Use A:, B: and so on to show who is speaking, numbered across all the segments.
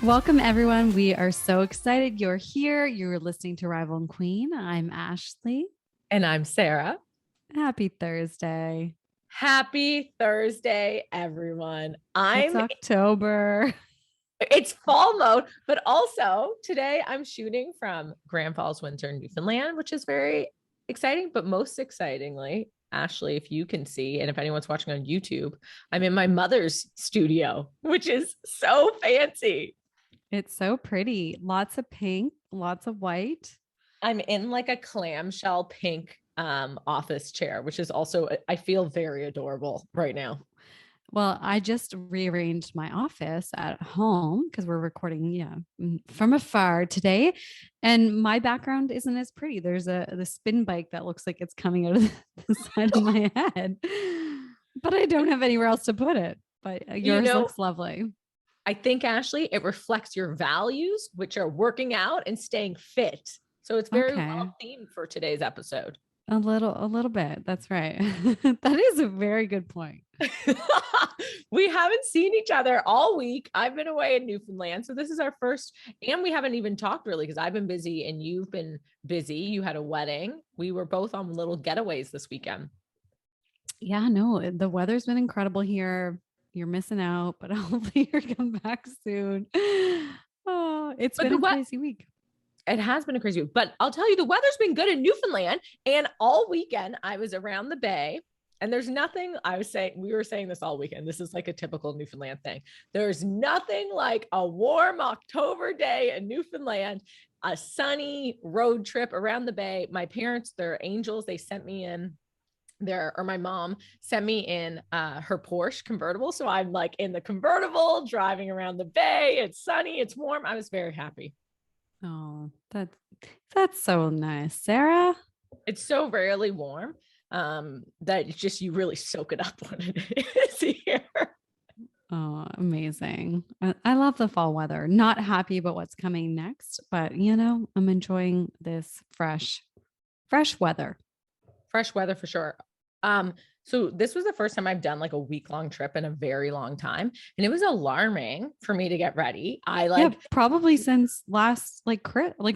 A: Welcome, everyone. We are so excited you're here. You're listening to Rival and Queen. I'm Ashley.
B: And I'm Sarah.
A: Happy Thursday.
B: Happy Thursday, everyone.
A: It's October.
B: It's fall mode, but also today I'm shooting from Grand Falls, Windsor, Newfoundland, which is very exciting. But most excitingly, Ashley, if you can see, and if anyone's watching on YouTube, I'm in my mother's studio, which is so fancy.
A: It's so pretty. Lots of pink, lots of white.
B: I'm in like a clamshell pink office chair, which is also, I feel very adorable right now.
A: Well, I just rearranged my office at home because we're recording, from afar today. And my background isn't as pretty. There's the spin bike that looks like it's coming out of the side of my head, but I don't have anywhere else to put it. But yours looks lovely.
B: I think, Ashley, it reflects your values, which are working out and staying fit. So it's very well themed for today's episode.
A: A little bit. That's right. That is a very good point.
B: We haven't seen each other all week. I've been away in Newfoundland. So this is our first, and we haven't even talked really because I've been busy and you've been busy. You had a wedding. We were both on little getaways this weekend.
A: Yeah, no, the weather's been incredible here. You're missing out, but hopefully you're coming back soon. Oh, it's been a crazy week.
B: It has been a crazy week, but I'll tell you, the weather's been good in Newfoundland. And all weekend I was around the bay, and there's nothing, we were saying this all weekend. This is like a typical Newfoundland thing. There's nothing like a warm October day in Newfoundland, a sunny road trip around the bay. My parents, they're angels. They sent me in my mom sent me in her Porsche convertible. So I'm like in the convertible driving around the bay. It's sunny, it's warm. I was very happy.
A: Oh, that's so nice, Sarah.
B: It's so rarely warm that it's just, you really soak it up when it is here.
A: Oh, amazing. I love the fall weather. Not happy about what's coming next, but I'm enjoying this fresh weather.
B: Fresh weather for sure. So this was the first time I've done like a week-long trip in a very long time. And it was alarming for me to get ready.
A: Probably since last, like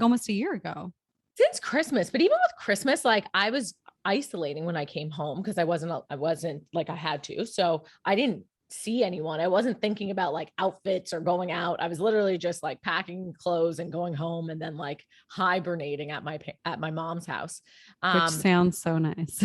A: almost a year ago.
B: Since Christmas. But even with Christmas, like I was isolating when I came home because I wasn't like I had to. So I didn't see anyone. I wasn't thinking about like outfits or going out. I was literally just like packing clothes and going home and then like hibernating at my mom's house.
A: Which sounds so nice.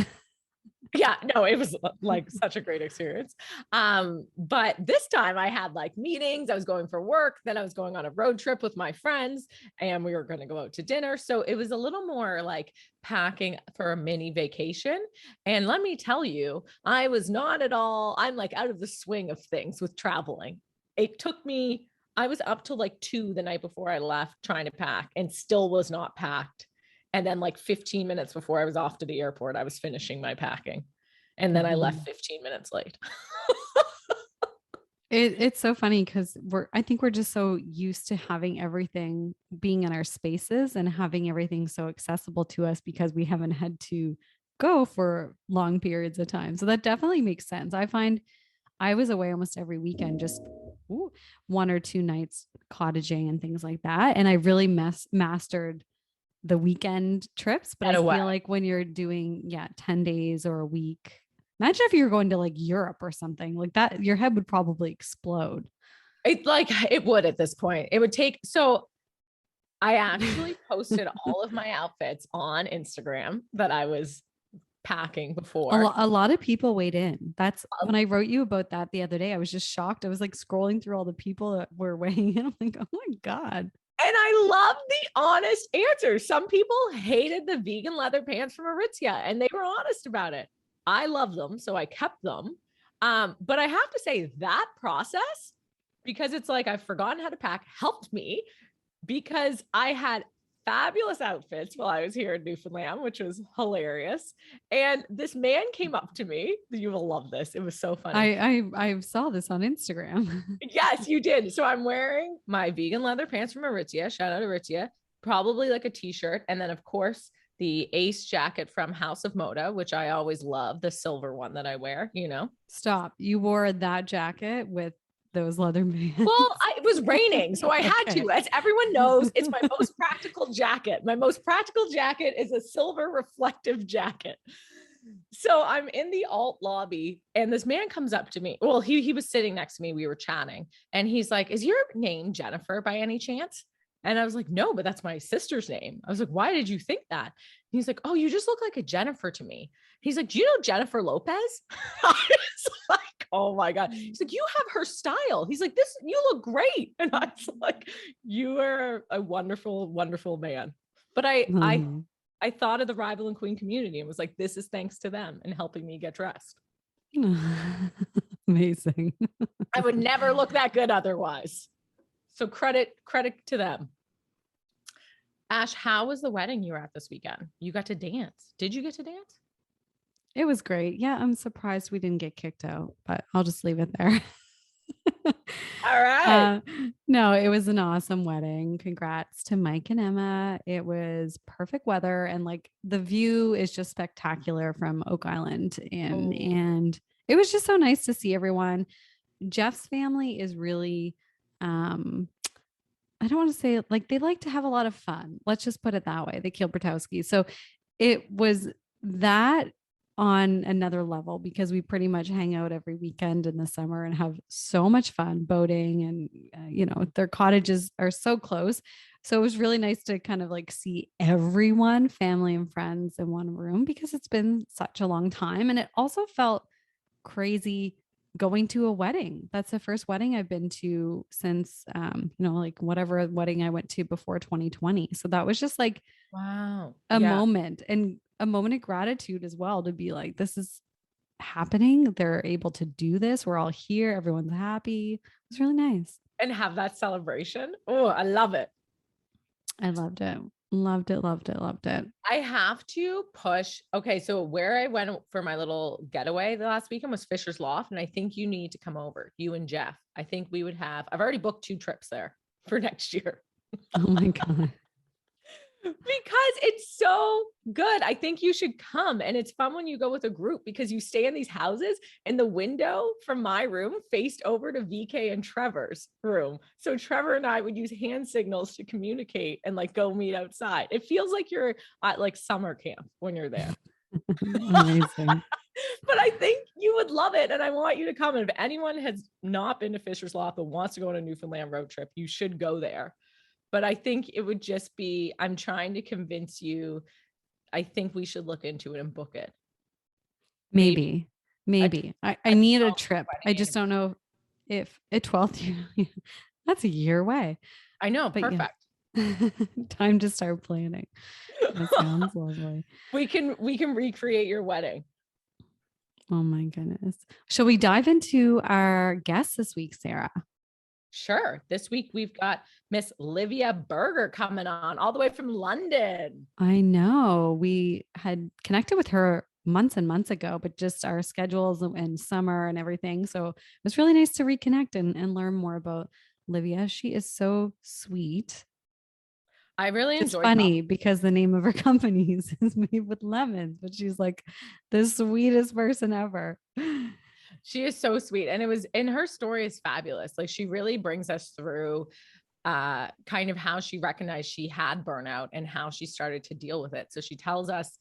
B: Yeah, no, it was like such a great experience. But this time I had like meetings, I was going for work, then I was going on a road trip with my friends and we were going to go out to dinner. So it was a little more like packing for a mini vacation. And let me tell you, I was not at all, I'm like out of the swing of things with traveling. It took me, I was up till like 2 the night before I left trying to pack and still was not packed. And then like 15 minutes before I was off to the airport, I was finishing my packing. And then I left 15 minutes late.
A: It's so funny because I think we're just so used to having everything being in our spaces and having everything so accessible to us because we haven't had to go for long periods of time. So that definitely makes sense. I find I was away almost every weekend, just 1 or 2 nights cottaging and things like that. And I really mastered the weekend trips, but I feel like when you're doing 10 days or a week, imagine if you were going to like Europe or something like that, your head would probably explode.
B: It would at this point. It would take, so I actually posted all of my outfits on Instagram that I was packing before.
A: A lot of people weighed in. That's when I wrote you about that the other day. I was just shocked. I was like scrolling through all the people that were weighing in. I'm like, oh my God.
B: And I love the honest answers. Some people hated the vegan leather pants from Aritzia and they were honest about it. I love them, so I kept them. But I have to say that process, because it's like I've forgotten how to pack, helped me because I had fabulous outfits while I was here in Newfoundland, which was hilarious. And this man came up to me. You will love this. It was so funny.
A: I saw this on Instagram.
B: Yes, you did. So I'm wearing my vegan leather pants from Aritzia. Shout out Aritzia. Probably like a t-shirt. And then of course the Ace jacket from House of Moda, which I always love, the silver one that I wear,
A: Stop. You wore that jacket with those leather bands?
B: Well, it was raining, so I had
A: Okay.
B: to. As everyone knows, it's my most practical jacket. My most practical jacket is a silver reflective jacket. So I'm in the alt lobby and this man comes up to me. Well, he was sitting next to me. We were chatting and he's like, "Is your name Jennifer by any chance?" And I was like, "No, but that's my sister's name." I was like, "Why did you think that?" He's like, "Oh, you just look like a Jennifer to me." He's like, "Do you know Jennifer Lopez?" I was like, "Oh my God." He's like, "You have her style." He's like, "You look great." And I was like, "You are a wonderful, wonderful man." But
A: Mhm.
B: I thought of the rival and queen community and was like, this is thanks to them and helping me get dressed.
A: Amazing.
B: I would never look that good otherwise. So credit to them. Ash, how was the wedding you were at this weekend? You got to dance. Did you get to dance?
A: It was great. Yeah, I'm surprised we didn't get kicked out, but I'll just leave it there.
B: All right.
A: uh, no, it was an awesome wedding. Congrats to Mike and Emma. It was perfect weather and like the view is just spectacular from Oak Island
B: Oh,
A: and it was just so nice to see everyone. Jeff's family is really I don't want to say it, like they like to have a lot of fun. Let's just put it that way. The Kilbertowski. So it was that on another level because we pretty much hang out every weekend in the summer and have so much fun boating and their cottages are so close. So it was really nice to kind of like see everyone, family and friends in one room because it's been such a long time and it also felt crazy going to a wedding. That's the first wedding I've been to since like whatever wedding I went to before 2020. So that was just like
B: wow.
A: a
B: Yeah.
A: moment and a moment of gratitude as well to be like, this is happening. They're able to do this. We're all here. Everyone's happy. It was really nice.
B: And have that celebration. Oh, I love it.
A: I loved it. Loved it. Loved it. Loved it.
B: I have to push. Okay. So where I went for my little getaway the last weekend was Fisher's Loft. And I think you need to come over, you and Jeff. I think we would have, I've already booked 2 trips there for next year.
A: Oh my God.
B: Because it's so good. I think you should come. And it's fun when you go with a group because you stay in these houses and the window from my room faced over to VK and Trevor's room. So Trevor and I would use hand signals to communicate and like go meet outside. It feels like you're at like summer camp when you're there.
A: Amazing.
B: But I think you would love it. And I want you to come. And if anyone has not been to Fisher's Loft but wants to go on a Newfoundland road trip, you should go there. But I think it would just be, I'm trying to convince you, I think we should look into it and book it. Maybe
A: Maybe.
B: a,
A: Maybe. I
B: a
A: need a
B: 12
A: trip. I
B: wedding.
A: just don't know if a 12th year, that's a year away.
B: I know,
A: But yeah,
B: perfect.
A: time to start planning. That sounds lovely.
B: we can recreate your wedding.
A: Oh my goodness. Shall we dive into our guest this week, Sarah?
B: Sure. This week we've got Miss Livia Boerger coming on all the way from London.
A: I know we had connected with her months and months ago, but just our schedules and summer and everything. So it was really nice to reconnect and learn more about Livia. She is so sweet.
B: I really
A: It's
B: enjoyed talking.
A: funny because the name of her company is made with lemons, but she's like the sweetest person ever.
B: She is so sweet. And it was, and her story is fabulous. Like she really brings us through kind of how she recognized she had burnout and how she started to deal with it. So she tells us,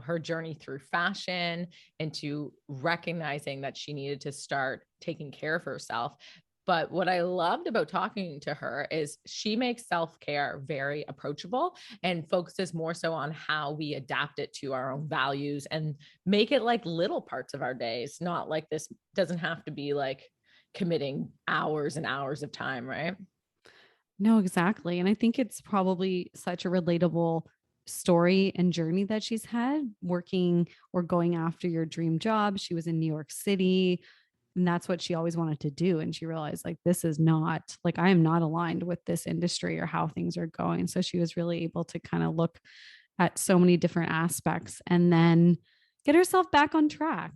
B: her journey through fashion into recognizing that she needed to start taking care of herself. But what I loved about talking to her is she makes self-care very approachable and focuses more so on how we adapt it to our own values and make it like little parts of our days, not like this doesn't have to be like committing hours and hours of time, right?
A: No, exactly. And I think it's probably such a relatable story and journey that she's had working or going after your dream job. She was in New York City and that's what she always wanted to do. And she realized like, this is not like, I am not aligned with this industry or how things are going. So she was really able to kind of look at so many different aspects and then get herself back on track.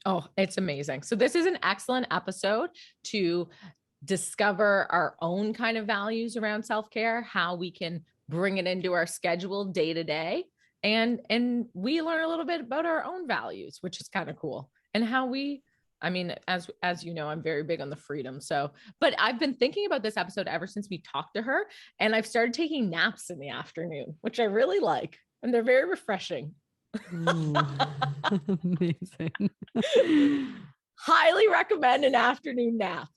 B: Oh, it's amazing. So this is an excellent episode to discover our own kind of values around self-care, how we can bring it into our schedule day to day. And we learn a little bit about our own values, which is kind of cool, and how we I mean, as you know, I'm very big on the freedom. So, but I've been thinking about this episode ever since we talked to her, and I've started taking naps in the afternoon, which I really like, and they're very refreshing.
A: Ooh, amazing.
B: Highly recommend an afternoon nap.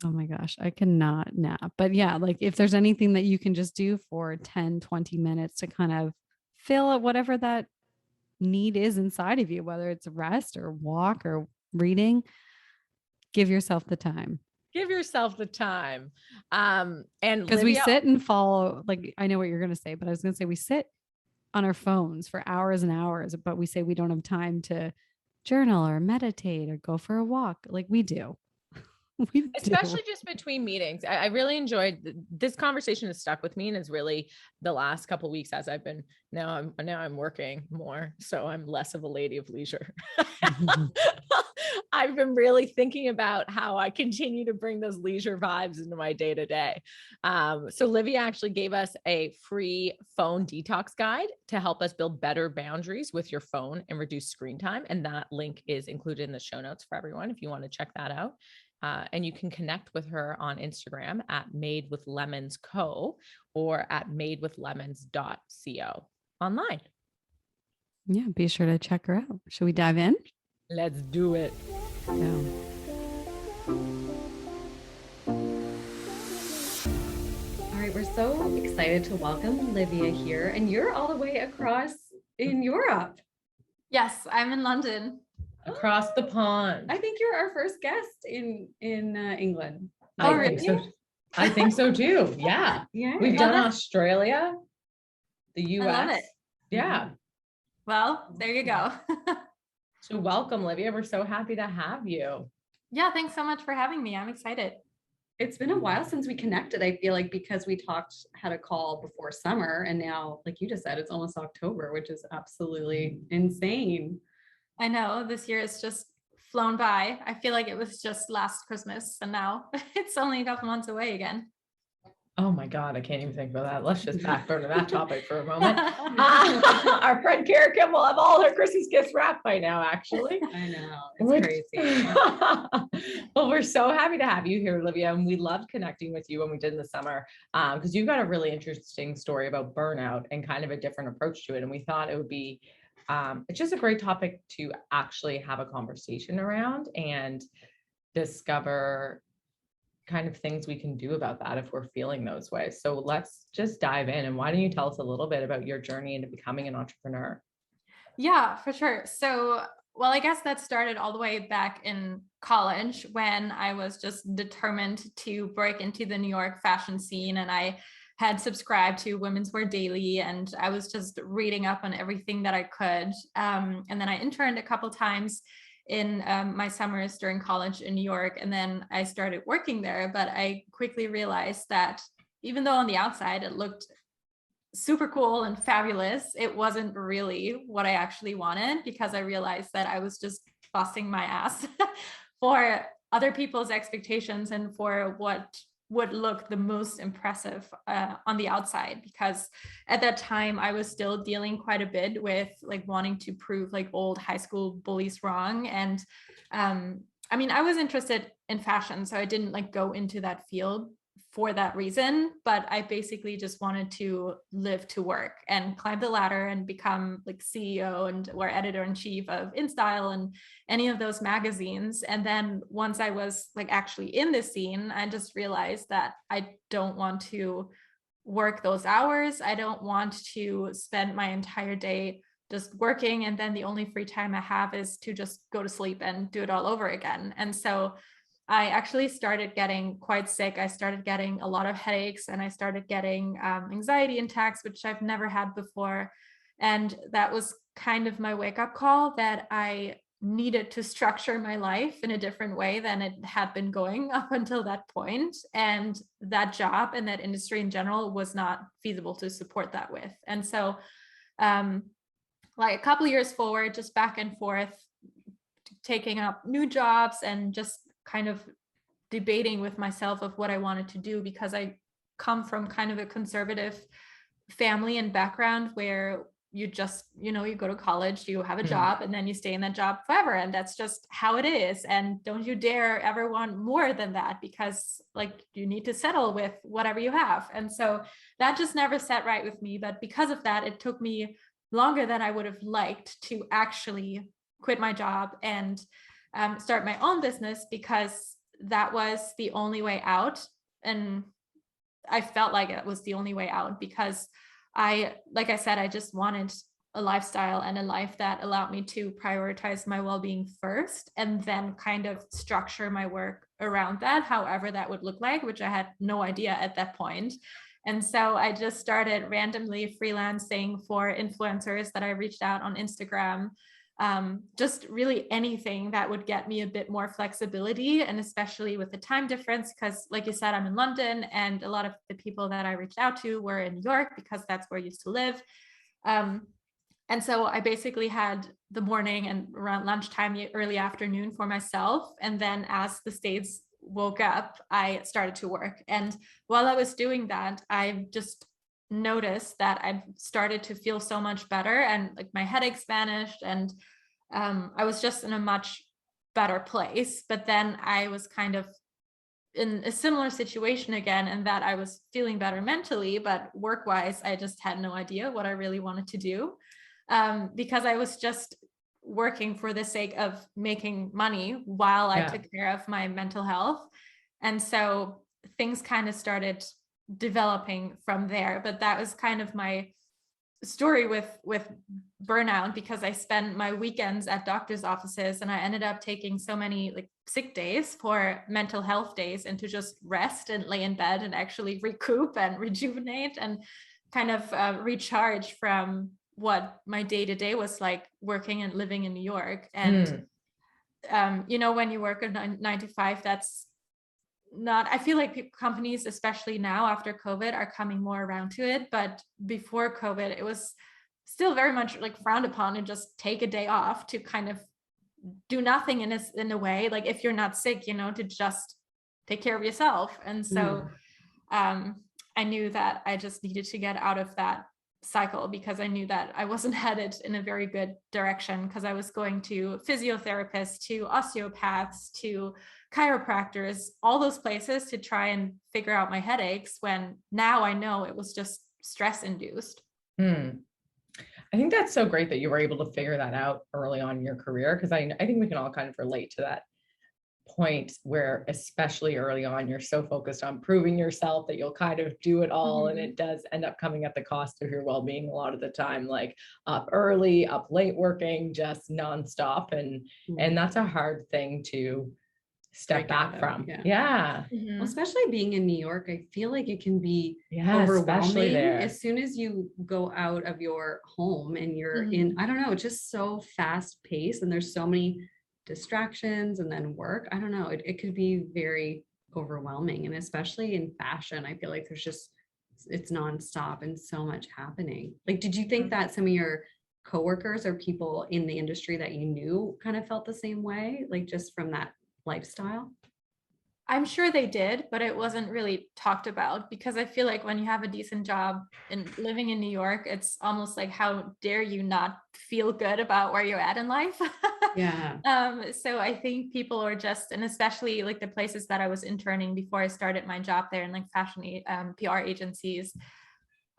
A: Oh my gosh, I cannot nap. But yeah, like if there's anything that you can just do for 10, 20 minutes to kind of fill out whatever that need is inside of you, whether it's rest or walk or reading, give yourself the time.
B: Give yourself the time. And
A: Because we
B: Livia,
A: sit and follow, like, I know what you're going to say, but I was going to say we sit on our phones for hours and hours, but we say we don't have time to journal or meditate or go for a walk like we do. We
B: especially
A: do.
B: just between meetings. I really enjoyed this conversation has stuck with me, and is really the last couple of weeks as I've been now I'm working more, so I'm less of a lady of leisure. I've been really thinking about how I continue to bring those leisure vibes into my day to day. So Livia actually gave us a free phone detox guide to help us build better boundaries with your phone and reduce screen time. And that link is included in the show notes for everyone if you want to check that out. And you can connect with her on Instagram at Made with Lemons Co. or at madewithlemons.co online.
A: Yeah, be sure to check her out. Should we dive in?
B: Let's do it.
A: Yeah. All right, we're so excited to welcome Livia here, and you're all the way across in Europe.
C: Yes, I'm in London.
B: Across the pond.
A: I think you're our first guest in England.
B: I think so. I think so too. Yeah.
A: Yeah.
B: We've done Australia, the US.
C: I love it.
B: Yeah.
C: Well, there you go.
B: So welcome, Livia. We're so happy to have you.
C: Yeah, thanks so much for having me. I'm excited.
A: It's been a while since we connected, I feel like, because we had a call before summer, and now, like you just said, it's almost October, which is absolutely insane.
C: I know this year has just flown by. I feel like it was just last Christmas, and now it's only a couple months away again.
B: Oh my God, I can't even think about that. Let's just backburn to that topic for a moment. Our friend Kara Kim will have all her Christmas gifts wrapped by now, actually.
A: I know. It's crazy.
B: Well, we're so happy to have you here, Livia. And we loved connecting with you when we did in the summer, because you've got a really interesting story about burnout and kind of a different approach to it. And we thought it would be it's just a great topic to actually have a conversation around and discover kind of things we can do about that if we're feeling those ways. So let's just dive in. And why don't you tell us a little bit about your journey into becoming an entrepreneur?
C: Yeah, for sure. So, well, I guess that started all the way back in college when I was just determined to break into the New York fashion scene. And I had subscribed to Women's Wear Daily, and I was just reading up on everything that I could. And then I interned a couple times in my summers during college in New York. And then I started working there, but I quickly realized that even though on the outside it looked super cool and fabulous, it wasn't really what I actually wanted, because I realized that I was just busting my ass for other people's expectations and for what would look the most impressive on the outside, because at that time I was still dealing quite a bit with like wanting to prove like old high school bullies wrong. And I mean, I was interested in fashion, so I didn't like go into that field for that reason, but I basically just wanted to live to work and climb the ladder and become like CEO and or editor-in-chief of InStyle and any of those magazines. And then once I was like actually in the scene, I just realized that I don't want to work those hours. I don't want to spend my entire day just working, and then the only free time I have is to just go to sleep and do it all over again. And so I actually started getting quite sick. I started getting a lot of headaches, and I started getting anxiety attacks, which I've never had before. And that was kind of my wake-up call that I needed to structure my life in a different way than it had been going up until that point. And that job and that industry in general was not feasible to support that with. And so like a couple of years forward, just back and forth, taking up new jobs and just kind of debating with myself of what I wanted to do, because I come from kind of a conservative family and background where you just, you go to college, you have a job, and then you stay in that job forever. And that's just how it is. And don't you dare ever want more than that, because like you need to settle with whatever you have. And so that just never sat right with me. But because of that, it took me longer than I would have liked to actually quit my job and start my own business, because that was the only way out. And I felt like it was the only way out, because like I said, I just wanted a lifestyle and a life that allowed me to prioritize my well-being first, and then kind of structure my work around that, however that would look like, which I had no idea at that point. And so I just started randomly freelancing for influencers that I reached out on Instagram. Just really anything that would get me a bit more flexibility, and especially with the time difference, because like you said, I'm in London, and a lot of the people that I reached out to were in New York, because that's where I used to live. And so I basically had the morning and around lunchtime, early afternoon for myself. And then as the States woke up, I started to work. And while I was doing that, I just noticed that I started to feel so much better, and like my headaches vanished, and I was just in a much better place. But then I was kind of in a similar situation again, in that I was feeling better mentally, but work-wise, I just had no idea what I really wanted to do, because I was just working for the sake of making money while I took care of my mental health. And so things kind of started developing from there. But that was kind of my story with burnout, because I spent my weekends at doctor's offices, and I ended up taking so many like sick days for mental health days, and to just rest and lay in bed and actually recoup and rejuvenate and kind of recharge from what my day-to-day was like working and living in New York. And when you work a 9 to 5, that's not, I feel like companies, especially now after COVID, are coming more around to it. But before COVID, it was still very much like frowned upon to just take a day off, to kind of do nothing in a way, like if you're not sick, to just take care of yourself. And so I knew that I just needed to get out of that cycle, because I knew that I wasn't headed in a very good direction, because I was going to physiotherapists, to osteopaths, to chiropractors, all those places to try and figure out my headaches, when now I know it was just stress induced.
B: I think that's so great that you were able to figure that out early on in your career, because I think we can all kind of relate to that point where, especially early on, you're so focused on proving yourself that you'll kind of do it all. And it does end up coming at the cost of your well-being a lot of the time, like up early, up late, working just nonstop. And that's a hard thing to step back from.
A: Well, especially being in New York, I feel like it can be
B: especially
A: overwhelming
B: there.
A: as soon as you go out of your home and you're in, I don't know, it's just so fast paced, and there's so many distractions, and then work. I don't know, it could be very overwhelming. And especially in fashion, I feel like it's nonstop and so much happening. Like, did you think that some of your coworkers or people in the industry that you knew kind of felt the same way, like just from that lifestyle?
C: I'm sure they did, but it wasn't really talked about, because I feel like when you have a decent job and living in New York, it's almost like, how dare you not feel good about where you're at in life? So I think people are just, and especially like the places that I was interning before I started my job there in like fashion PR agencies,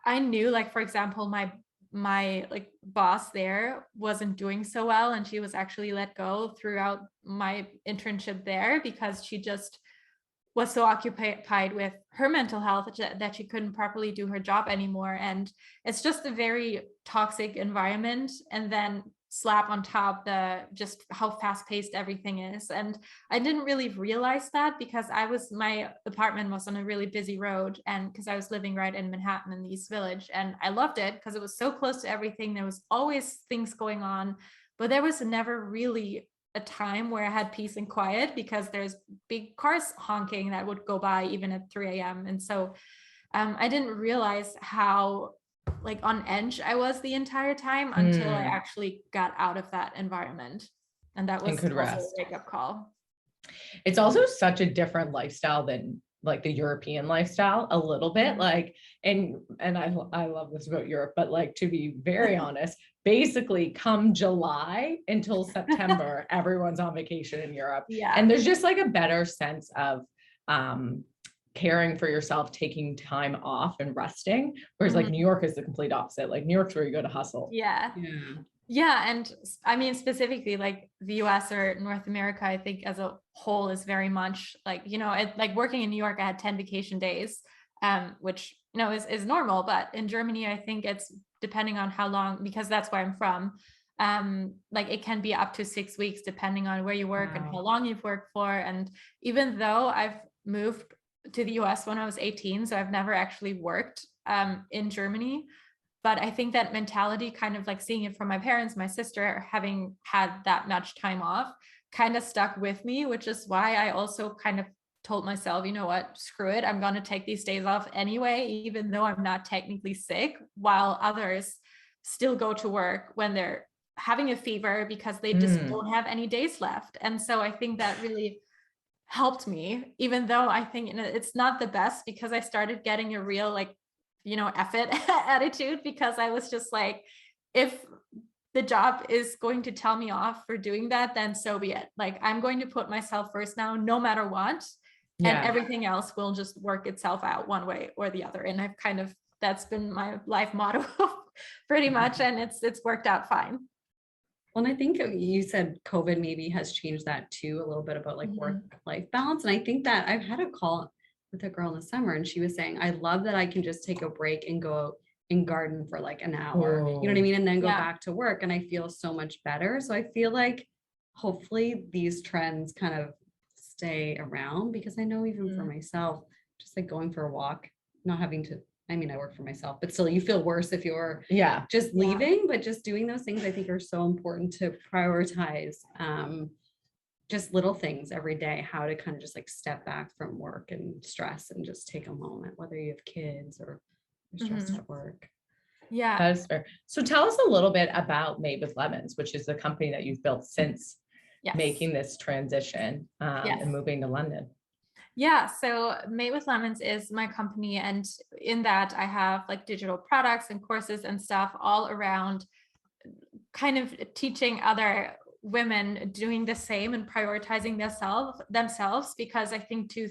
C: I knew, like, for example, my like boss there wasn't doing so well, and she was actually let go throughout my internship there, because she just was so occupied with her mental health that she couldn't properly do her job anymore. And it's just a very toxic environment. And then slap on top just how fast paced everything is. And I didn't really realize that, because my apartment was on a really busy road, and because I was living right in Manhattan in the East Village, and I loved it because it was so close to everything. There was always things going on, but there was never really a time where I had peace and quiet, because there's big cars honking that would go by even at 3 a.m. And so I didn't realize how like on edge I was the entire time until I actually got out of that environment. And that was also a wake-up call.
B: It's also such a different lifestyle than like the European lifestyle a little bit, like, and I love this about Europe, but like, to be very honest, basically come July until September, everyone's on vacation in Europe.
C: Yeah.
B: And there's just like a better sense of caring for yourself, taking time off and resting. Whereas like New York is the complete opposite. Like New York's where you go to hustle.
C: Yeah. Yeah. And I mean, specifically like the US or North America, I think as a whole is very much like, you know, like working in New York, I had 10 vacation days, which, you know, is normal. But in Germany, I think it's depending on how long, because that's where I'm from. Like it can be up to 6 weeks, depending on where you work and how long you've worked for. And even though I've moved to the US when I was 18, so I've never actually worked in Germany. But I think that mentality, kind of like seeing it from my parents, my sister, having had that much time off, kind of stuck with me, which is why I also kind of told myself, you know what, screw it. I'm going to take these days off anyway, even though I'm not technically sick, while others still go to work when they're having a fever because they just don't have any days left. And so I think that really helped me, even though I think it's not the best, because I started getting a real like, you know, F it attitude, because I was just like, if the job is going to tell me off for doing that, then so be it. Like, I'm going to put myself first now, no matter what. And everything else will just work itself out one way or the other. And I've kind of, that's been my life motto pretty much. And it's worked out fine.
D: Well, and I think you said COVID maybe has changed that too, a little bit about like work-life balance. And I think that I've had a call with a girl in the summer, and she was saying, I love that I can just take a break and go and garden for like an hour, you know what I mean? And then go back to work, and I feel so much better. So I feel like hopefully these trends kind of stay around, because I know even for myself, just like going for a walk, not having to, I mean, I work for myself, but still you feel worse if you're just leaving, but just doing those things I think are so important to prioritize. Just little things every day, how to kind of just like step back from work and stress and just take a moment, whether you have kids or you're stressed at work.
C: Yeah.
B: That is fair. So tell us a little bit about Made with Lemons, which is the company that you've built since making this transition and moving to London.
C: Yeah. So Made with Lemons is my company. And in that I have like digital products and courses and stuff all around kind of teaching other women doing the same and prioritizing themselves, because I think too,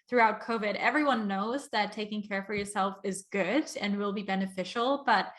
C: throughout COVID, everyone knows that taking care for yourself is good and will be beneficial, but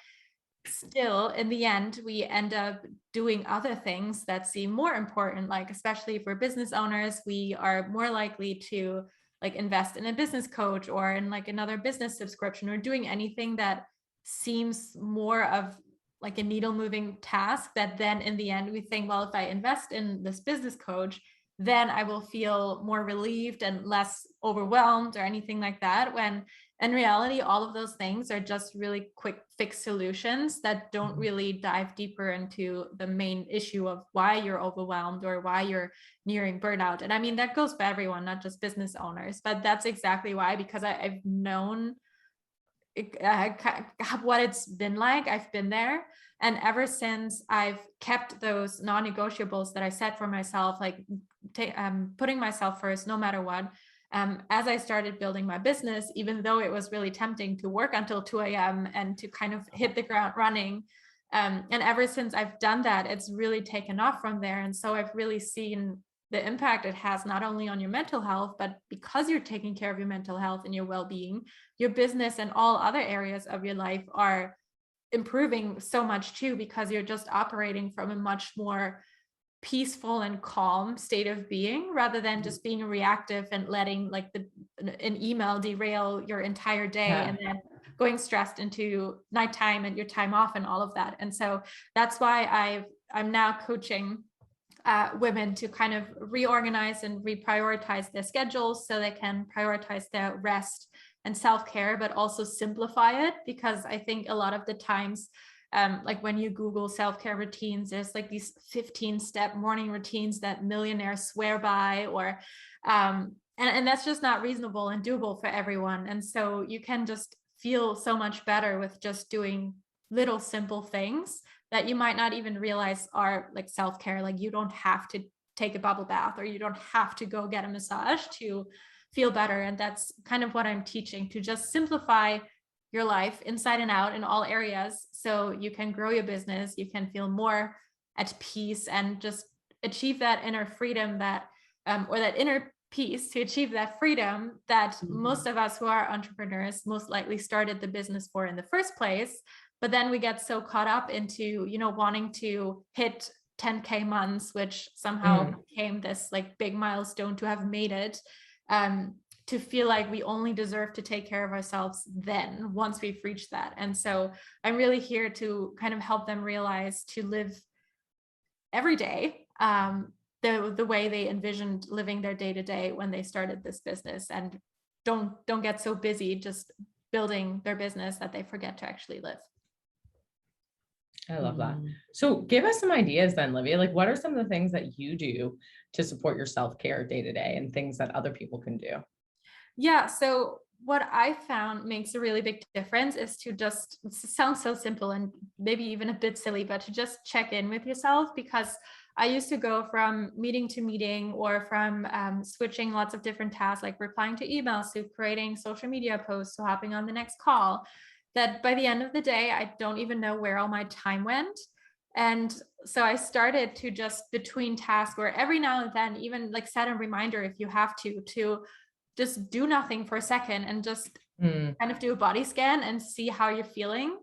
C: still in the end, we end up doing other things that seem more important. Like, especially for business owners, we are more likely to like invest in a business coach or in like another business subscription, or doing anything that seems more of like a needle moving task, that then in the end we think, well, if I invest in this business coach, then I will feel more relieved and less overwhelmed or anything like that. When in reality, all of those things are just really quick fix solutions that don't really dive deeper into the main issue of why you're overwhelmed or why you're nearing burnout. And I mean, that goes for everyone, not just business owners, but that's exactly why, because I've known what it's been like. I've been there. And ever since I've kept those non-negotiables that I set for myself, like putting myself first, no matter what, as I started building my business, even though it was really tempting to work until 2 a.m. and to kind of hit the ground running. And ever since I've done that, it's really taken off from there. And so I've really seen the impact it has not only on your mental health, but because you're taking care of your mental health and your well-being, your business and all other areas of your life are improving so much too, because you're just operating from a much more peaceful and calm state of being, rather than just being reactive and letting like an email derail your entire day and then going stressed into nighttime and your time off and all of that. And so that's why I'm now coaching women to kind of reorganize and reprioritize their schedules so they can prioritize their rest and self-care, but also simplify it. Because I think a lot of the times, like when you Google self-care routines, there's like these 15-step morning routines that millionaires swear by, or and that's just not reasonable and doable for everyone. And so you can just feel so much better with just doing little simple things that you might not even realize are like self-care. Like, you don't have to take a bubble bath, or you don't have to go get a massage to feel better. And that's kind of what I'm teaching, to just simplify your life inside and out in all areas, so you can grow your business, you can feel more at peace, and just achieve that inner freedom that or that inner peace, to achieve that freedom that most of us who are entrepreneurs most likely started the business for in the first place. But then we get so caught up into, you know, wanting to hit 10K months, which somehow became this like big milestone to have made it, to feel like we only deserve to take care of ourselves then once we've reached that. And so I'm really here to kind of help them realize to live every day the way they envisioned living their day to day when they started this business, and don't get so busy just building their business that they forget to actually live.
B: I love that. So give us some ideas then, Livia. Like, what are some of the things that you do to support your self-care day to day, and things that other people can do?
C: Yeah. So what I found makes a really big difference is to just, it sounds so simple and maybe even a bit silly, but to just check in with yourself, because I used to go from meeting to meeting, or from switching lots of different tasks, like replying to emails, to creating social media posts, to hopping on the next call, that by the end of the day, I don't even know where all my time went. And so I started to just, between tasks, or every now and then, even like set a reminder if you have to just do nothing for a second and just kind of do a body scan and see how you're feeling.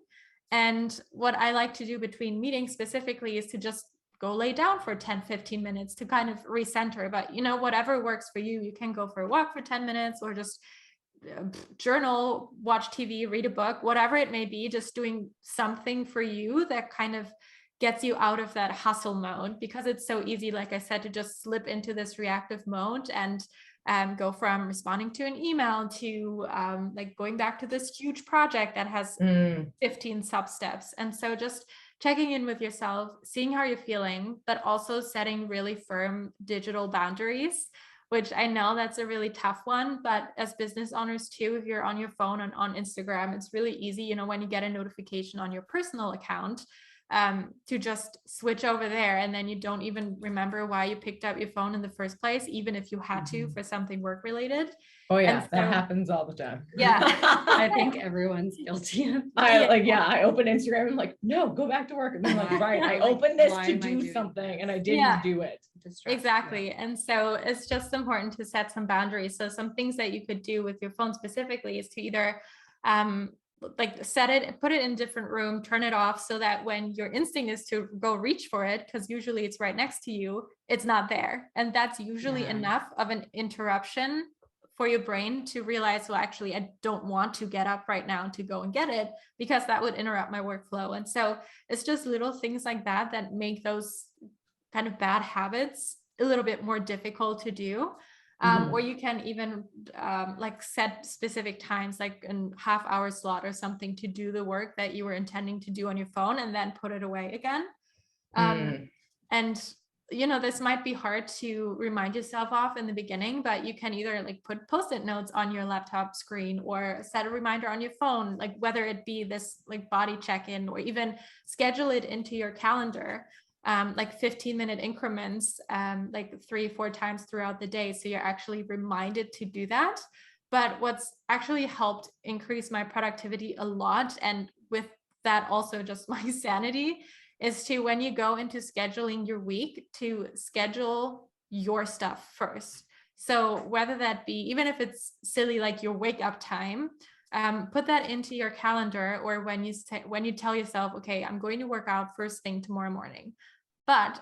C: And what I like to do between meetings specifically is to just go lay down for 10-15 minutes to kind of recenter. But, you know, whatever works for you, you can go for a walk for 10 minutes, or just journal, watch TV, read a book, whatever it may be, just doing something for you that kind of gets you out of that hustle mode, because it's so easy, like I said, to just slip into this reactive mode and go from responding to an email to like going back to this huge project that has 15 sub steps. And so just checking in with yourself, seeing how you're feeling, but also setting really firm digital boundaries, which I know that's a really tough one. But as business owners too, if you're on your phone and on Instagram, it's really easy, you know, when you get a notification on your personal account, to just switch over there, and then you don't even remember why you picked up your phone in the first place, even if you had to for something work related.
B: Oh yeah, that happens all the time.
C: Yeah.
D: I think everyone's guilty of
B: that. I open Instagram and like, no, go back to work. And I'm like, right, I opened this to do something and I didn't do it.
C: Exactly. And so it's just important to set some boundaries. So some things that you could do with your phone specifically is to either like set it, put it in a different room, turn it off, so that when your instinct is to go reach for it, because usually it's right next to you, it's not there. And that's usually enough of an interruption for your brain to realize, well, actually, I don't want to get up right now to go and get it, because that would interrupt my workflow. And so it's just little things like that that make those kind of bad habits a little bit more difficult to do. Or you can even like set specific times, like a half-hour slot or something, to do the work that you were intending to do on your phone, and then put it away again. And you know, this might be hard to remind yourself of in the beginning, but you can either like put Post-it notes on your laptop screen, or set a reminder on your phone, like whether it be this like body check-in, or even schedule it into your calendar. Like 15-minute increments, like 3-4 times throughout the day. So you're actually reminded to do that. But what's actually helped increase my productivity a lot, and with that also just my sanity, is to, when you go into scheduling your week, to schedule your stuff first. So whether that be, even if it's silly, like your wake up time, put that into your calendar, or when you tell yourself, okay, I'm going to work out first thing tomorrow morning. But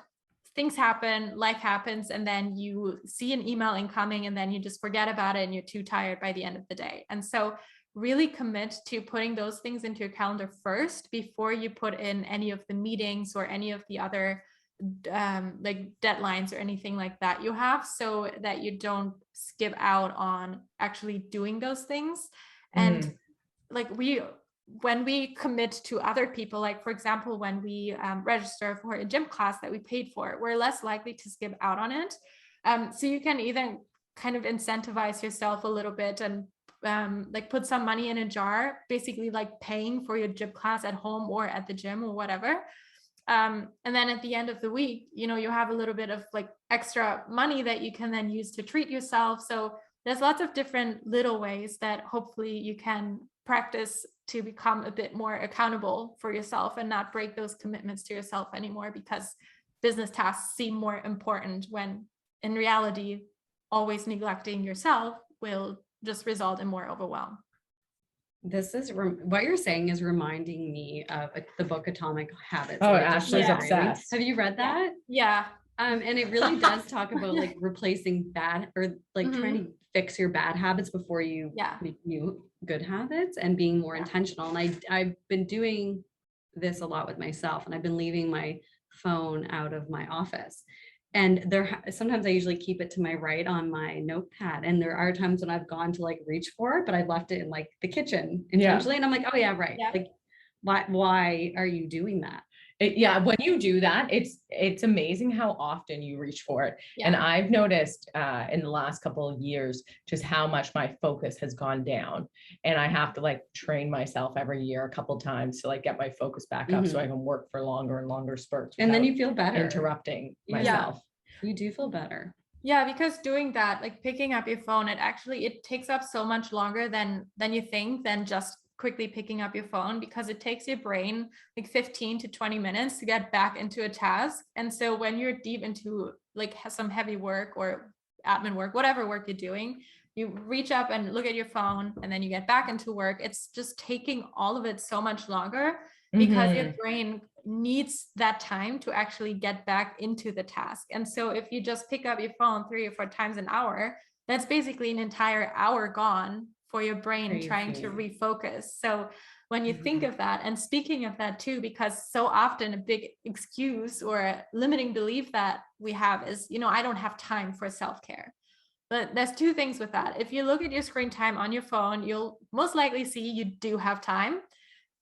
C: things happen, life happens, and then you see an email incoming, and then you just forget about it, and you're too tired by the end of the day. And so really commit to putting those things into your calendar first, before you put in any of the meetings or any of the other like deadlines or anything like that you have, so that you don't skip out on actually doing those things. And like when we commit to other people, like for example, when we register for a gym class that we paid for, we're less likely to skip out on it. So you can either kind of incentivize yourself a little bit and like put some money in a jar, basically like paying for your gym class at home or at the gym or whatever. And then at the end of the week, you know, you have a little bit of like extra money that you can then use to treat yourself. So there's lots of different little ways that hopefully you can practice to become a bit more accountable for yourself and not break those commitments to yourself anymore, because business tasks seem more important when in reality, always neglecting yourself will just result in more overwhelm.
D: This is what you're saying is reminding me of the book Atomic Habits.
B: Oh,
D: that I just
B: Ashley's
D: read.
B: obsessed.
D: Have you read that?
C: Yeah.
D: And it really does talk about like replacing bad or like trying to fix your bad habits before you make new good habits and being more intentional. And I've been doing this a lot with myself, and I've been leaving my phone out of my office. And sometimes I usually keep it to my right on my notepad. And there are times when I've gone to like reach for it, but I left it in like the kitchen intentionally. And I'm like, oh yeah, right. Yeah. Like, why are you doing that?
B: When you do that, it's amazing how often you reach for it. Yeah. And I've noticed in the last couple of years just how much my focus has gone down. And I have to like train myself every year a couple times to like get my focus back up so I can work for longer and longer spurts.
D: And then you feel better.
B: Interrupting myself.
D: You do feel better.
C: Yeah, because doing that, like picking up your phone, it takes up so much longer than you think than just quickly picking up your phone, because it takes your brain like 15 to 20 minutes to get back into a task. And so when you're deep into like some heavy work or admin work, whatever work you're doing, you reach up and look at your phone and then you get back into work. It's just taking all of it so much longer because your brain needs that time to actually get back into the task. And so if you just pick up your phone 3 or 4 times an hour, that's basically an entire hour gone for your brain trying to refocus. So when you think of that, and speaking of that too, because so often a big excuse or a limiting belief that we have is, I don't have time for self-care. But there's 2 things with that. If you look at your screen time on your phone, you'll most likely see you do have time.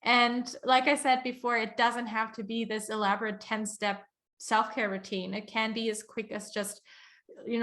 C: And like I said before, it doesn't have to be this elaborate 10-step self-care routine. It can be as quick as just,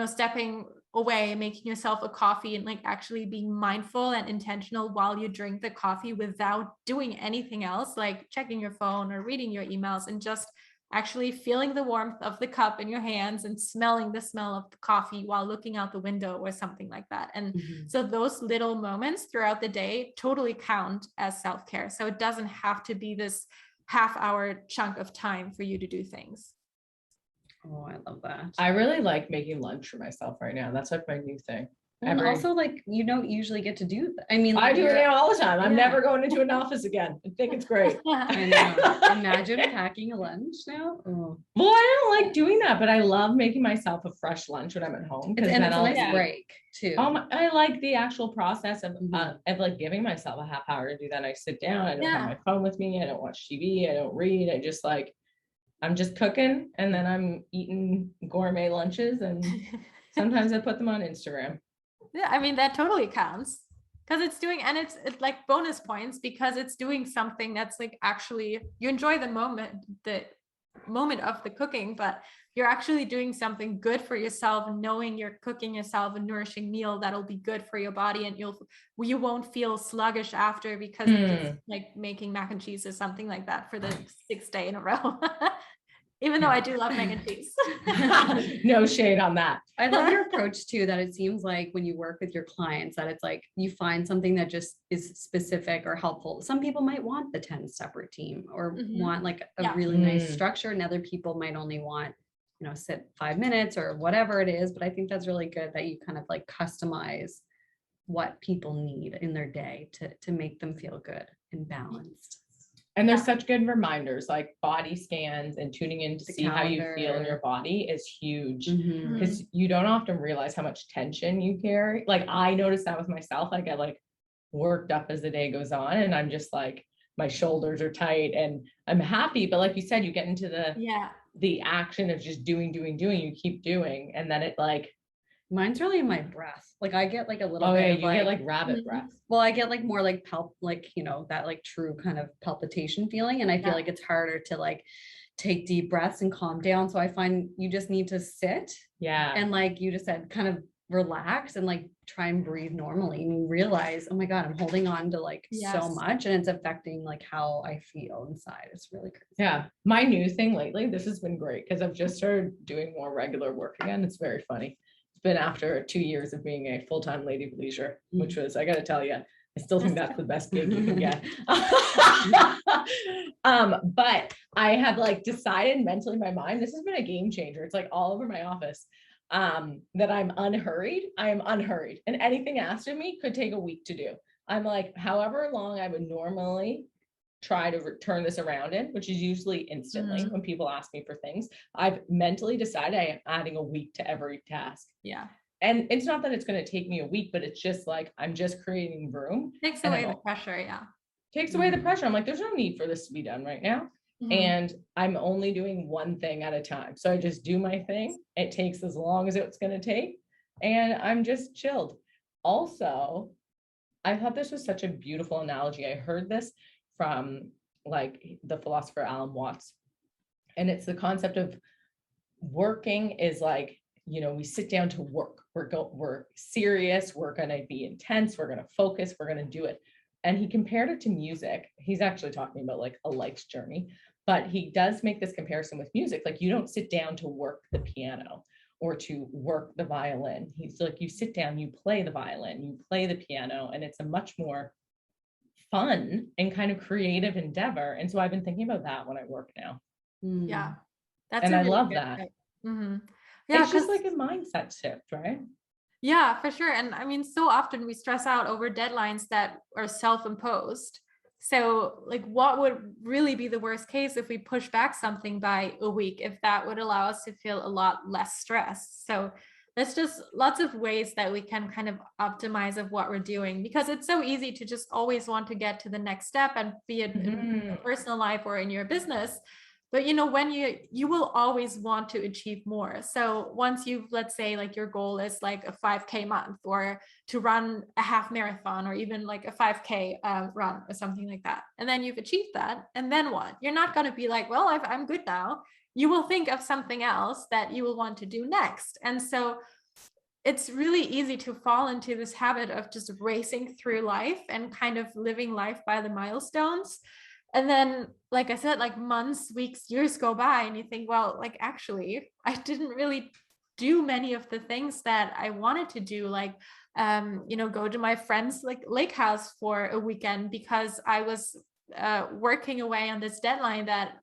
C: stepping away, making yourself a coffee and like actually being mindful and intentional while you drink the coffee without doing anything else, like checking your phone or reading your emails, and just actually feeling the warmth of the cup in your hands and smelling the smell of the coffee while looking out the window or something like that. And so those little moments throughout the day totally count as self-care. So it doesn't have to be this half-hour chunk of time for you to do things.
D: Oh, I love that.
B: I really like making lunch for myself right now. That's like my new thing.
D: And also, like, you don't usually get to do that. I mean, like,
B: I do it now all the time. I'm never going into an office again. I think it's great.
D: I know. Imagine packing a lunch now. Oh.
B: Well, I don't like doing that, but I love making myself a fresh lunch when I'm at home.
D: And it's a nice break too.
B: I like the actual process of like giving myself a half hour to do that. I sit down. I don't have my phone with me. I don't watch TV. I don't read. I'm just cooking, and then I'm eating gourmet lunches, and sometimes I put them on Instagram.
C: Yeah, I mean, that totally counts, because it's like bonus points because it's doing something that's like actually you enjoy the moment of the cooking, but you're actually doing something good for yourself, knowing you're cooking yourself a nourishing meal that'll be good for your body, and you won't feel sluggish after because you're just like making mac and cheese or something like that for the 6th day in a row. Even though I do love mac and cheese.
B: No shade on that.
D: I love your approach too, that it seems like when you work with your clients that it's like you find something that just is specific or helpful. Some people might want the 10-step routine or want like a really nice structure, and other people might only want, sit 5 minutes or whatever it is. But I think that's really good that you kind of like customize what people need in their day to make them feel good and balanced.
B: And there's such good reminders, like body scans and tuning in to see how you feel in your body is huge, because you don't often realize how much tension you carry. Like I notice that with myself. I get like worked up as the day goes on, and I'm just like, my shoulders are tight and I'm happy. But like you said, you get into the action of just doing, you keep doing. And then it like,
D: mine's really in my breath. Like I get like a little
B: bit of get like rabbit breath.
D: Well, I get like more like that like true kind of palpitation feeling. And I feel like it's harder to like take deep breaths and calm down. So I find you just need to sit. Yeah. And like you just said, kind of relax and like try and breathe normally. And you realize, oh my God, I'm holding on to like so much, and it's affecting like how I feel inside. It's really crazy.
B: Yeah. My new thing lately, this has been great because I've just started doing more regular work again. It's very funny. It's been after 2 years of being a full-time lady of leisure, which was, I got to tell you, I still think that's the best gig you can get. But I have like decided mentally in my mind, this has been a game changer. It's like all over my office, that I'm unhurried. I am unhurried, and anything asked of me could take a week to do. I'm like, however long I would normally try to turn this around in, which is usually instantly when people ask me for things, I've mentally decided I am adding a week to every task.
C: Yeah.
B: And it's not that it's going to take me a week, but it's just like, I'm just creating room.
C: Takes away the pressure. Yeah.
B: Takes away the pressure. I'm like, there's no need for this to be done right now. And I'm only doing one thing at a time. So I just do my thing. It takes as long as it's going to take. And I'm just chilled. Also, I thought this was such a beautiful analogy. I heard this from like the philosopher Alan Watts. And it's the concept of working is like, you know, we sit down to work. We're serious. We're going to be intense. We're going to focus. We're going to do it. And he compared it to music. He's actually talking about like a life's journey, but he does make this comparison with music. Like you don't sit down to work the piano or to work the violin. He's like, you sit down, you play the violin, you play the piano, and it's a much more fun and kind of creative endeavor. And so I've been thinking about that when I work now.
C: Yeah. That's
B: and
C: a
B: I
C: really
B: love
C: good
B: that.
C: Yeah,
B: it's just like a mindset shift, right?
C: Yeah, for sure. And I mean, so often we stress out over deadlines that are self-imposed. So like what would really be the worst case if we push back something by a week, if that would allow us to feel a lot less stressed? So there's just lots of ways that we can kind of optimize of what we're doing, because it's so easy to just always want to get to the next step, and be it in your personal life or in your business. But you know, when you will always want to achieve more. So once you've, let's say like your goal is like a 5K month, or to run a half marathon, or even like a 5K run or something like that, and then you've achieved that, and then what? You're not going to be like, well, I'm good now. You will think of something else that you will want to do next. And so it's really easy to fall into this habit of just racing through life and kind of living life by the milestones. And then, like I said, like months, weeks, years go by, and you think, well, like actually, I didn't really do many of the things that I wanted to do, like, you know, go to my friend's like lake house for a weekend because I was working away on this deadline that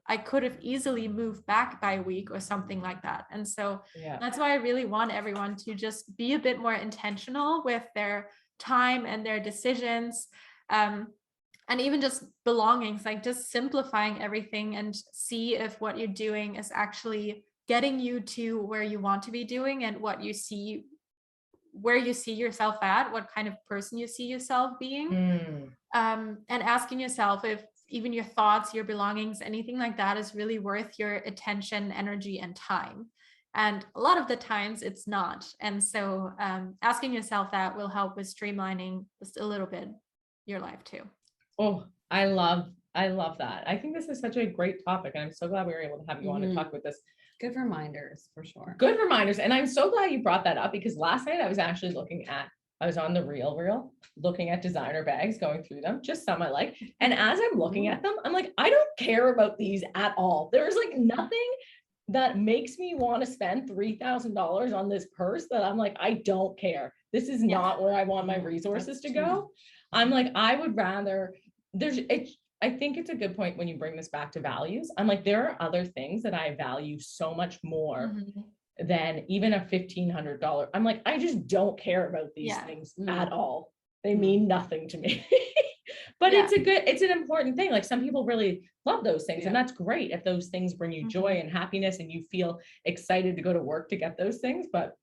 C: I could have easily moved back by a week or something like that. And so that's why I really want everyone to just be a bit more intentional with their time and their decisions. And even just belongings, like just simplifying everything and see if what you're doing is actually getting you to where you want to be doing, and what you see, where you see yourself at, what kind of person you see yourself being. And asking yourself if even your thoughts, your belongings, anything like that is really worth your attention, energy, and time. And a lot of the times it's not. And so asking yourself that will help with streamlining just a little bit your life too.
B: Oh, I love that. I think this is such a great topic, and I'm so glad we were able to have you on to talk about this.
D: Good reminders for sure.
B: Good reminders. And I'm so glad you brought that up, because last night I was actually I was on the reel, looking at designer bags, going through them, just some I like. And as I'm looking at them, I'm like, I don't care about these at all. There's like nothing that makes me want to spend $3,000 on this purse that I'm like, I don't care. This is not where I want my resources to go. I'm like, I would rather I think it's a good point when you bring this back to values. I'm like, there are other things that I value so much more than even a $1,500. I'm like, I just don't care about these things at all. They mean nothing to me. But it's an important thing. Like some people really love those things, and that's great if those things bring you joy and happiness and you feel excited to go to work to get those things. But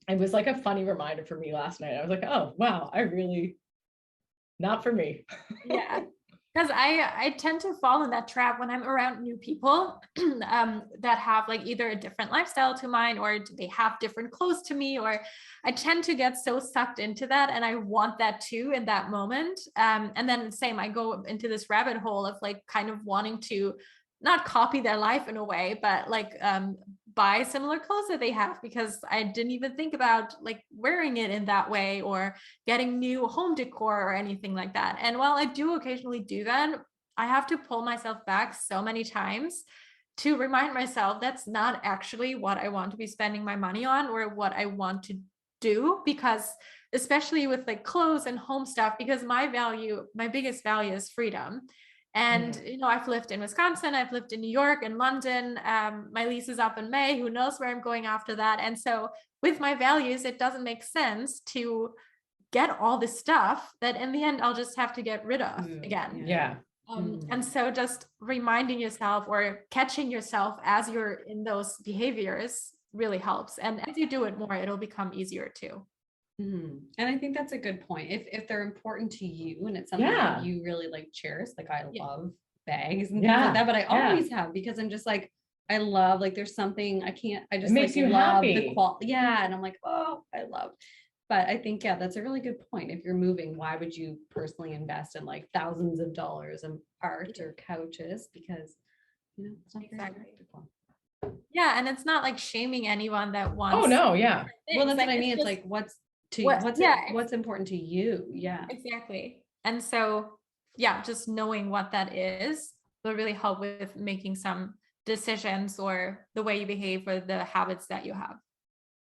B: it was like a funny reminder for me last night. I was like, oh wow, not for me.
C: Yeah. Because I tend to fall in that trap when I'm around new people that have like either a different lifestyle to mine, or they have different clothes to me, or I tend to get so sucked into that, and I want that too in that moment. And then same, I go into this rabbit hole of like kind of wanting to not copy their life in a way, but like buy similar clothes that they have, because I didn't even think about like wearing it in that way, or getting new home decor or anything like that. And while I do occasionally do that, I have to pull myself back so many times to remind myself that's not actually what I want to be spending my money on or what I want to do, because especially with like clothes and home stuff, because my biggest value is freedom. And, I've lived in Wisconsin, I've lived in New York and London. My lease is up in May, who knows where I'm going after that. And so with my values, it doesn't make sense to get all this stuff that in the end, I'll just have to get rid of again.
B: Yeah.
C: And so just reminding yourself or catching yourself as you're in those behaviors really helps. And as you do it more, it'll become easier too.
D: And I think that's a good point. If they're important to you and it's something that you really like cherish, like I love bags and things like that, but I always have, because I'm just like, I love, like, there's something I just
B: makes
D: like
B: you
D: love
B: happy.
D: the quality. Yeah. And I'm like, oh, I love. But I think, that's a really good point. If you're moving, why would you personally invest in like thousands of dollars in art or couches? Because, it's not very practical.
C: Yeah. And it's not like shaming anyone that wants.
B: Oh no. Yeah.
C: Things.
D: Well, that's
C: like,
D: what I mean. It's like, what's important to you? Yeah.
C: Exactly. And so, just knowing what that is will really help with making some decisions or the way you behave or the habits that you have.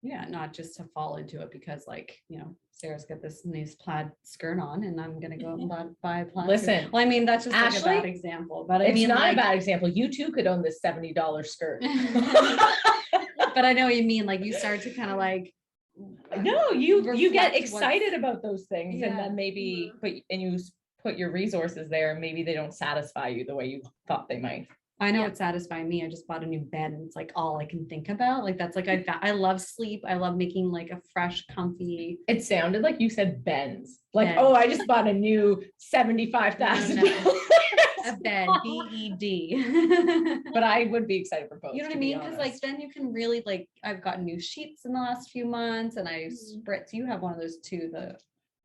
D: Yeah, not just to fall into it because, like, Sarah's got this nice plaid skirt on and I'm going to go and buy a plaid.
B: Listen,
D: well, I mean, that's just
B: Ashley,
D: like a bad example, but
B: it's not a bad example. You too could own this $70 skirt.
D: But I know what you mean. Like, you start to kind of like,
B: no, you get excited about those things, and then maybe you put your resources there, and maybe they don't satisfy you the way you thought they might.
D: I know it's satisfying me. I just bought a new bed and it's like all I can think about. Like, that's like, I love sleep. I love making like a fresh, comfy.
B: It sounded like you said Benz. Like, oh, I just bought a new $75,000
D: a bed, BED.
B: But I would be excited for both.
D: You know what I mean? Because like then you can really like, I've gotten new sheets in the last few months, and I spritz. You have one of those too.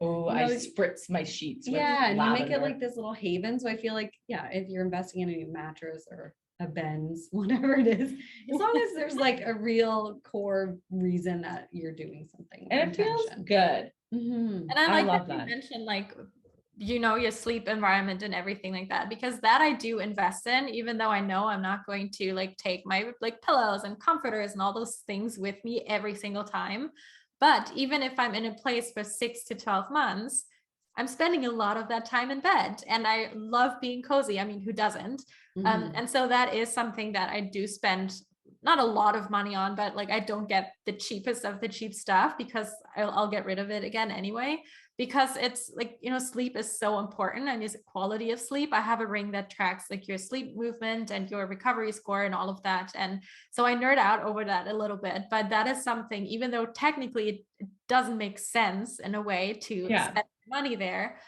B: I spritz my sheets.
D: And lavender. You make it like this little haven. So I feel like, if you're investing in a new mattress or a Benz, whatever it is, as long as there's like a real core reason that you're doing something.
B: And it feels good.
C: And I love that you mentioned like, your sleep environment and everything like that, because that I do invest in, even though I know I'm not going to like take my like pillows and comforters and all those things with me every single time. But even if I'm in a place for 6 to 12 months, I'm spending a lot of that time in bed, and I love being cozy. I mean, who doesn't? And so that is something that I do spend not a lot of money on, but like I don't get the cheapest of the cheap stuff because I'll get rid of it again anyway, because it's like, sleep is so important, and is quality of sleep. I have a ring that tracks like your sleep movement and your recovery score and all of that. And so I nerd out over that a little bit, but that is something, even though technically it doesn't make sense in a way to spend money there,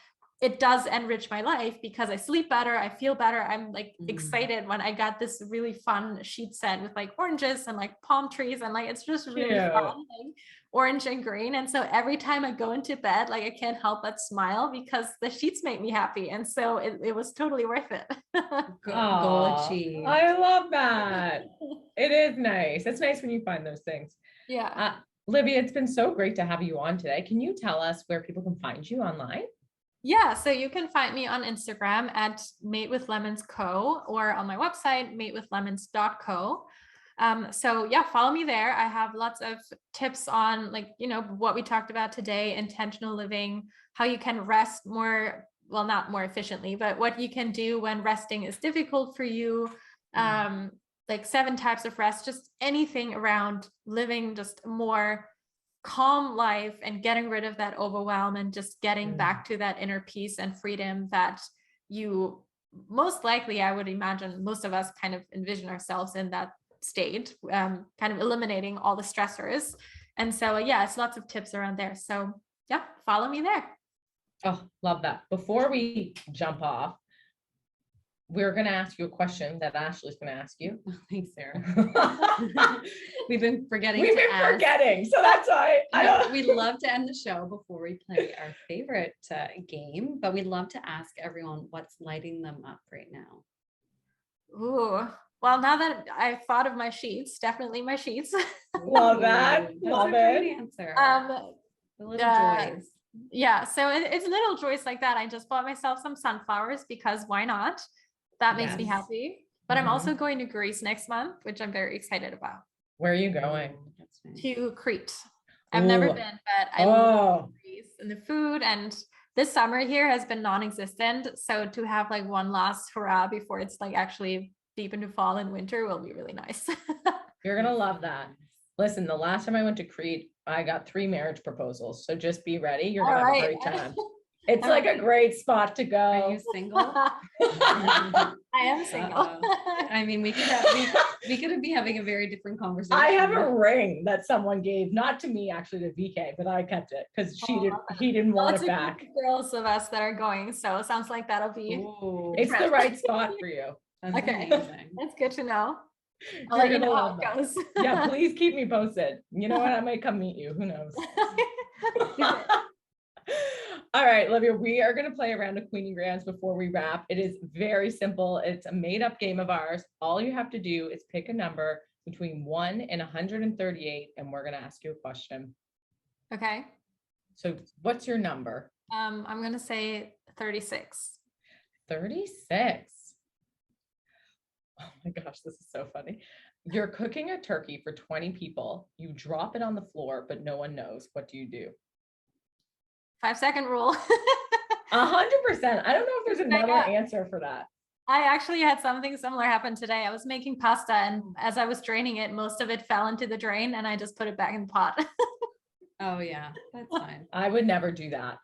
C: it does enrich my life because I sleep better. I feel better. I'm like excited when I got this really fun sheet set with like oranges and like palm trees, and like, it's just really fun, like orange and green. And so every time I go into bed, like I can't help but smile because the sheets make me happy. And so it was totally worth it.
D: Goal achieved.
B: I love that. It is nice. It's nice when you find those things.
C: Yeah.
B: Livia, it's been so great to have you on today. Can you tell us where people can find you online?
C: Yeah, so you can find me on Instagram at Mate with Lemons Co, or on my website, matewithlemons.co. So follow me there. I have lots of tips on like, what we talked about today, intentional living, how you can rest more, well, not more efficiently, but what you can do when resting is difficult for you. Like 7 types of rest, just anything around living just more calm life and getting rid of that overwhelm and just getting back to that inner peace and freedom that you most likely, I would imagine most of us kind of envision ourselves in that state, kind of eliminating all the stressors. And so, it's lots of tips around there. So follow me there.
B: Oh, love that. Before we jump off, we're going to ask you a question that Ashley's going to ask you.
D: Thanks, Sarah. We've been forgetting.
B: So that's why
D: we love to end the show before we play our favorite game, but we'd love to ask everyone what's lighting them up right now.
C: Ooh, well, now that I've thought of my sheets, definitely my sheets.
B: Love that. Love it.
D: Answer. The little joys.
C: Yeah, so it's little joys like that. I just bought myself some sunflowers because why not? That makes me happy. But But I'm also going to Greece next month, which I'm very excited about.
B: Where are you going?
D: That's nice.
C: To Crete. I've never
B: Ooh.
C: been, but I love Greece and the food. And this summer here has been non-existent. So to have like one last hurrah before it's like actually deep into fall and winter will be really nice.
B: You're gonna love that. Listen, the last time I went to Crete, I got 3 marriage proposals. So just be ready. You're gonna have a great time. It's like a great spot to
D: Are
B: go.
D: you single?
C: I am single.
D: I mean, we could be having a very different conversation.
B: I have a ring that someone gave, not to me actually, to VK, but I kept it because he didn't want it back.
C: Girls of us that are going, so it sounds like that'll be.
D: Ooh,
B: It's the right spot for you.
D: that's
C: Okay.
D: amazing.
C: That's good to know. I'll
B: You're
C: let you
B: gonna
C: know how
B: love
C: it
B: that.
C: goes.
B: Yeah, please keep me posted. You know what? I might come meet you. Who knows? All right, Livia, we are going to play a round of Queenie Grands before we wrap. It is very simple. It's a made-up game of ours. All you have to do is pick a number between 1 and 138, and we're going to ask you a question.
C: Okay.
B: So what's your number?
C: I'm gonna say 36.
B: 36. Oh my gosh, this is so funny. You're cooking a turkey for 20 people. You drop it on the floor, but no one knows. What do you do?
C: 5-second rule.
B: 100%. I don't know if there's another answer for that.
C: I actually had something similar happen today. I was making pasta, and as I was draining it, most of it fell into the drain, and I just put it back in the pot.
D: Oh yeah, that's fine.
B: I would never do that.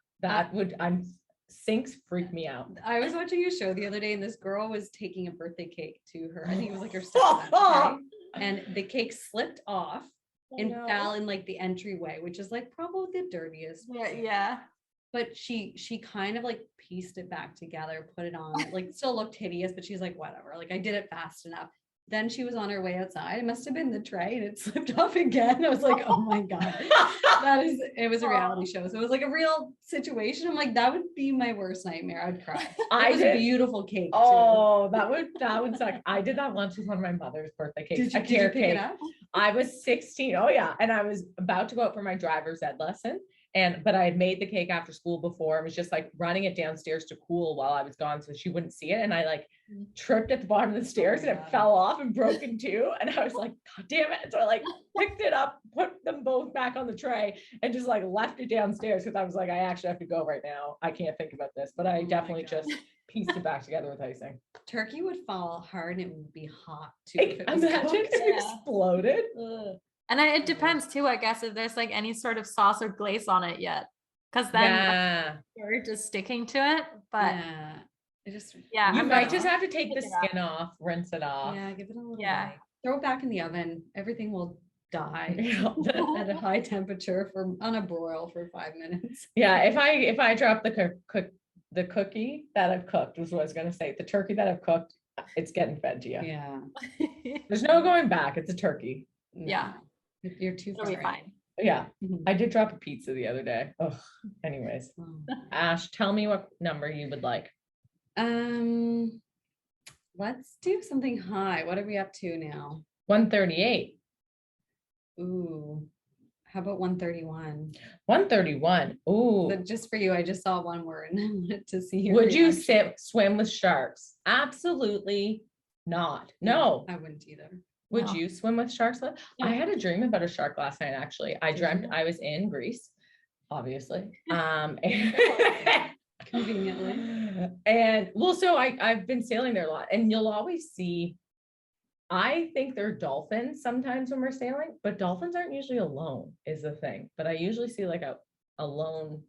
B: Sinks freak me out.
D: I was watching a show the other day, and this girl was taking a birthday cake to her. I think it was like her stepson, okay? And the cake slipped off and fell in like the entryway, which is like probably the dirtiest.
C: Yeah.
D: But she kind of like pieced it back together, put it on. It like still looked hideous, but she's like, whatever. Like I did it fast enough. Then she was on her way outside. It must have been the tray, and it slipped off again. I was like, oh my God. It was a reality show. So it was like a real situation. I'm like, that would be my worst nightmare. I'd cry. It was a beautiful cake.
B: Oh, too. that would suck. I did that once with one of my mother's birthday cakes.
D: Did you pick it up?
B: I was 16. Oh yeah. And I was about to go out for my driver's ed lesson. But I had made the cake after school before. I was just like running it downstairs to cool while I was gone so she wouldn't see it. And I like tripped at the bottom of the stairs and it fell off and broke in two. And I was like, God damn it. So I like picked it up, put them both back on the tray and just like left it downstairs because I was like, I actually have to go right now. I can't think about this, but I definitely just pieced it back together with icing.
D: Turkey would fall hard and it would be hot too.
B: Imagine if it exploded.
C: And it depends too, I guess, if there's like any sort of sauce or glaze on it yet, because then you're just sticking to it. But
B: you might just have to take the skin off, rinse it off.
D: Yeah, give it a little light. Throw it back in the oven. Everything will die at a high temperature on a broil for 5 minutes.
B: Yeah, if I drop the cookie that I've cooked, was what I was gonna say. The turkey that I've cooked, it's getting fed to you.
D: Yeah.
B: There's no going back. It's a turkey.
C: Yeah.
D: You're too far.
C: It'll be fine.
B: Yeah. I did drop a pizza the other day. Oh, anyways. Ash, tell me what number you would like.
D: Let's do something high. What are we up to now?
B: 138.
D: Ooh. How about 131?
B: 131. Ooh.
D: But just for you, I just saw one word and I wanted to see your
B: Would
D: reaction.
B: you swim with sharks? Absolutely not. No.
D: I wouldn't either.
B: Would you swim with sharks? I had a dream about a shark last night, actually. I dreamt I was in Greece, obviously.
D: Conveniently.
B: And well, so I've been sailing there a lot, and you'll always see, I think they're dolphins sometimes when we're sailing, but dolphins aren't usually alone is the thing. But I usually see like a lone,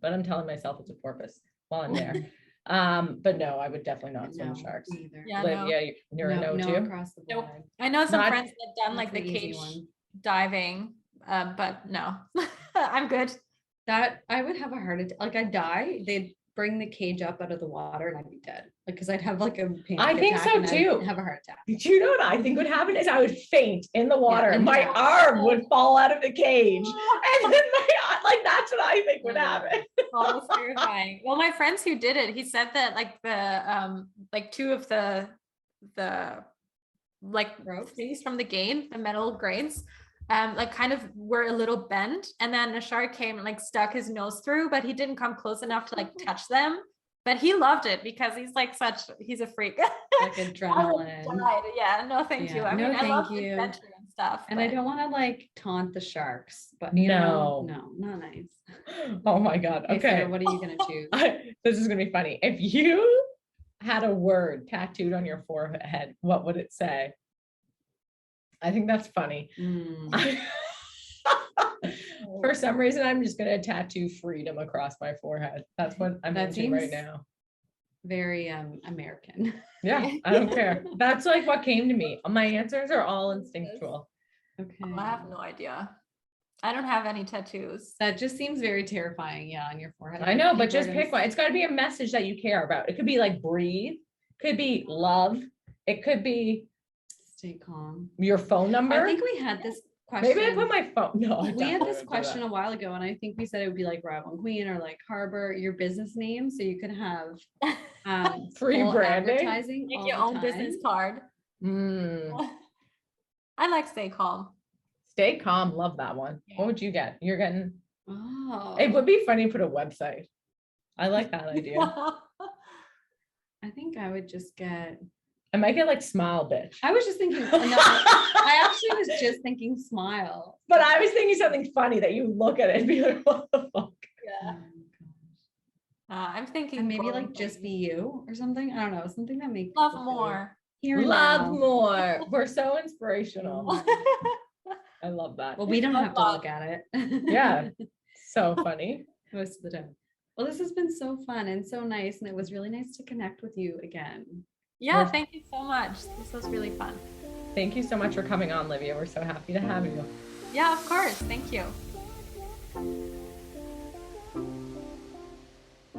B: but I'm telling myself it's a porpoise while I'm there. But no, I would definitely not swim with sharks.
C: Yeah,
B: Livia, you're a no too?
D: Across the board.
C: Nope. I know some friends that have done like the cage diving, but no, I'm good.
D: That I would have a heart attack. Like I'd die. They'd bring the cage up out of the water and I'd be dead. Like because I'd have like a panic
B: I think
D: attack
B: so
D: and
B: too.
D: I'd have a heart attack.
B: Do you know what I think would happen is I would faint in the water and my
D: yeah.
B: arm would fall out of the cage. And then that's what I think would happen.
C: Oh, that's terrifying. Well, my friends who did it, he said that like the like two of the like things from the gain, the metal grains, like kind of were a little bent, and then a shark came and like stuck his nose through, but he didn't come close enough to like touch them. but he loved it because he's a freak.
D: Like adrenaline.
C: Yeah, no, thank you.
D: Yeah.
C: I
D: No,
C: mean, I
D: thank
C: love
D: you.
C: adventure and stuff.
D: And I
C: but-
D: don't want to like taunt the sharks, but you know,
B: No.
D: no, not nice.
B: Oh my God.
D: Okay,
B: Okay.
D: Sarah, what are you gonna choose?
B: This is gonna be funny. If you had a word tattooed on your forehead, what would it say? I think that's funny.
D: Mm.
B: For some reason, I'm just gonna tattoo freedom across my forehead. That's what I'm
D: That
B: into right
D: seems-
B: now.
D: Very American.
B: Yeah, I don't care. That's like what came to me. My answers are all instinctual.
D: Okay.
C: I have no idea. I don't have any tattoos.
D: That just seems very terrifying, yeah, on your forehead.
B: I know, but
D: People are
B: just
D: gonna
B: pick one. It's got to be a message that you care about. It could be like breathe, could be love, it could be
D: stay calm.
B: your phone number.
D: I think we had this question.
B: Maybe I put my phone. No, I
D: we had
B: definitely
D: this
B: would do
D: question
B: that.
D: a while ago, and I think we said it would be like Rival and Queen or like Harbor, your business name, so you could have
B: Free
D: full
B: branding?
D: advertising.
C: Make
D: all
C: your
D: the
C: own
D: time.
C: business card.
B: Mm,
C: I like stay calm.
B: stay calm. Love that one.
C: Yeah.
B: What would you get? You're getting.
D: Oh,
B: It would be funny to put a website. I like that idea.
D: I think I would just get.
B: I might get like smile, bitch.
D: I was just thinking. No, I actually was just thinking smile.
B: But I was thinking something funny that you look at it and be like, what the fuck?
D: Oh
C: Yeah.
D: my gosh.
C: I'm thinking
D: And maybe
C: boring
D: like just
C: things.
D: be you or something. I don't know, something that makes
C: Love
D: people feel
C: more.
D: here and
B: Love
D: now.
B: more. We're so inspirational.
D: Mm.
B: I love that.
D: Well, we don't
C: Love
D: have to
C: love.
D: look at it.
B: Yeah. So funny.
D: Most of the time. Well, this has been so fun and so nice, and it was really nice to connect with you again.
C: Yeah,
B: We're-
C: thank you so much. This was really fun.
B: Thank you so much for coming on, Livia. We're so happy to have you.
C: Yeah, of course. Thank you.